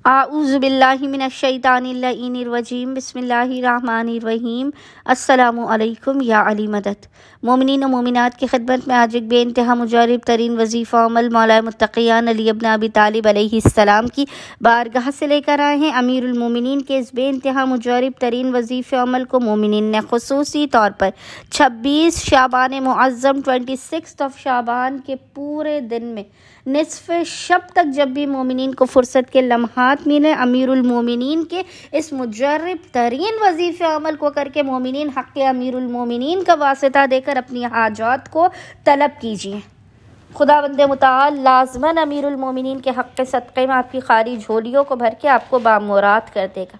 اعوذ باللہ من الشیطان اللعین الرجیم بسم اللہ الرحمن الرحیم۔ السلام علیکم یا علی مدد۔ مومنین و مومنات کی خدمت میں آج ایک بے انتہا مجرب ترین وظیفہ عمل مولا متقیان علی ابن ابی طالب علیہ السلام کی بارگاہ سے لے کر آئے ہیں۔ امیر المومنین کے اس بے انتہا مجرب ترین وظیفہ عمل کو مومنین نے خصوصی طور پر 26 شعبان معظم 26 شعبان کے پورے دن میں نصف شب تک جب بھی مومنین کو فرصت کے لمحات ملے، امیر المومنین کے اس مجرب ترین وظیفہ عمل کو کر کے مومنین حق امیر المومنین کا واسطہ دے کر اپنی حاجات کو طلب کیجیے۔ خداوند متعال لازماً امیر المومنین کے حق صدقے میں آپ کی خالی جھولیوں کو بھر کے آپ کو بامراد کر دے گا۔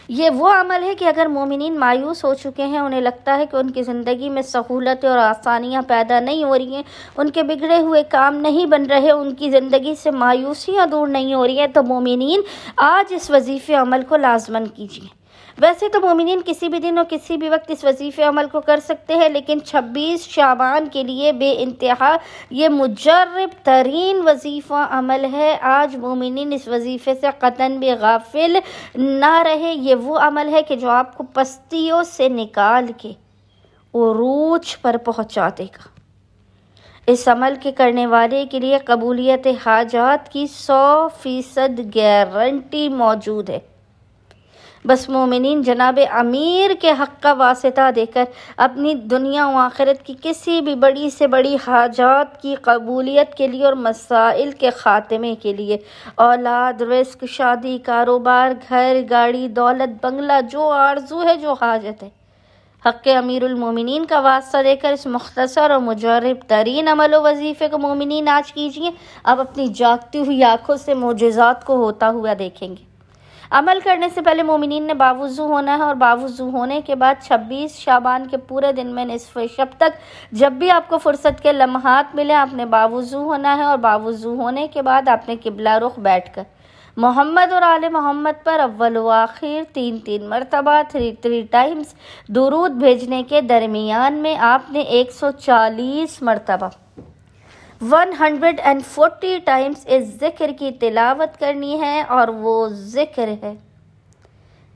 یہ وہ عمل ہے کہ اگر مومنین مایوس ہو چکے ہیں، انہیں لگتا ہے کہ ان کی زندگی میں سہولتیں اور آسانیاں پیدا نہیں ہو رہی ہیں، ان کے بگڑے ہوئے کام نہیں بن رہے، ان کی زندگی سے مایوسیاں دور نہیں ہو رہی ہیں، تو مومنین آج اس وظیفے عمل کو لازماً کیجیے۔ ویسے تو مومنین کسی بھی دن اور کسی بھی وقت اس وظیفے عمل کو کر سکتے ہیں، لیکن 26 شعبان کے لیے بے انتہا یہ مجرب ترین وظیفہ عمل ہے۔ آج مومنین اس وظیفے سے قطعاً بھی غافل نہ رہے۔ یہ وہ عمل ہے کہ جو آپ کو پستیوں سے نکال کے عروج پر پہنچا دے گا۔ اس عمل کے کرنے والے کے لیے قبولیت حاجات کی 100% گارنٹی موجود ہے۔ بس مومنین جناب امیر کے حق کا واسطہ دے کر اپنی دنیا و آخرت کی کسی بھی بڑی سے بڑی حاجات کی قبولیت کے لیے اور مسائل کے خاتمے کے لیے اولاد، رزق، شادی، کاروبار، گھر، گاڑی، دولت، بنگلہ، جو آرزو ہے، جو حاجت ہے، حق امیر المومنین کا واسطہ دے کر اس مختصر اور مجرب ترین عمل و وظیفے کو مومنین آج کیجیے۔ اب اپنی جاگتی ہوئی آنکھوں سے معجزات کو ہوتا ہوا دیکھیں گے۔ عمل کرنے سے پہلے مومنین نے باوضو ہونا ہے، اور باوضو ہونے کے بعد 26 شعبان کے پورے دن میں نصف شب تک جب بھی آپ کو فرصت کے لمحات ملے، آپ نے باوضو ہونا ہے، اور باوضو ہونے کے بعد آپ نے قبلہ رخ بیٹھ کر محمد اور آل محمد پر اول و آخر 3 مرتبہ 3 ٹائمز درود بھیجنے کے درمیان میں آپ نے 140 مرتبہ 140 ٹائمز اس ذکر کی تلاوت کرنی ہے، اور وہ ذکر ہے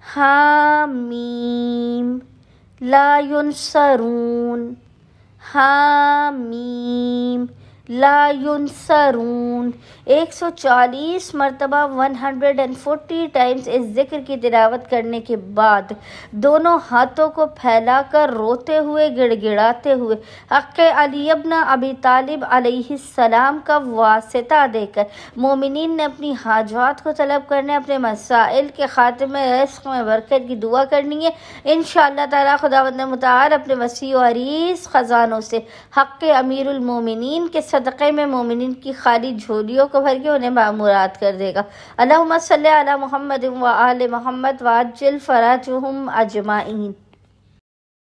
حامیم لا ینصرون، حامیم لا ینصرون۔ 140 مرتبہ 140 ٹائمز اس ذکر کی تلاوت کرنے کے بعد دونوں ہاتھوں کو پھیلا کر روتے ہوئے، گڑ گڑاتے ہوئے حق علی ابن ابی طالب علیہ السلام کا واسطہ دے کر مومنین نے اپنی حاجات کو طلب کرنے، اپنے مسائل کے خاتمے، رزق میں برکت کی دعا کرنی ہے۔ انشاءاللہ تعالی خداوند متعال اپنے وسیع و عریض خزانوں سے حق امیر المومنین کے صدقے میں مومنین کی خالی جھولیوں کو بھر کے انہیں بامراد کر دے گا۔ اللہم صلی علی محمد و آل محمد وعجل فرجہم اجمعین۔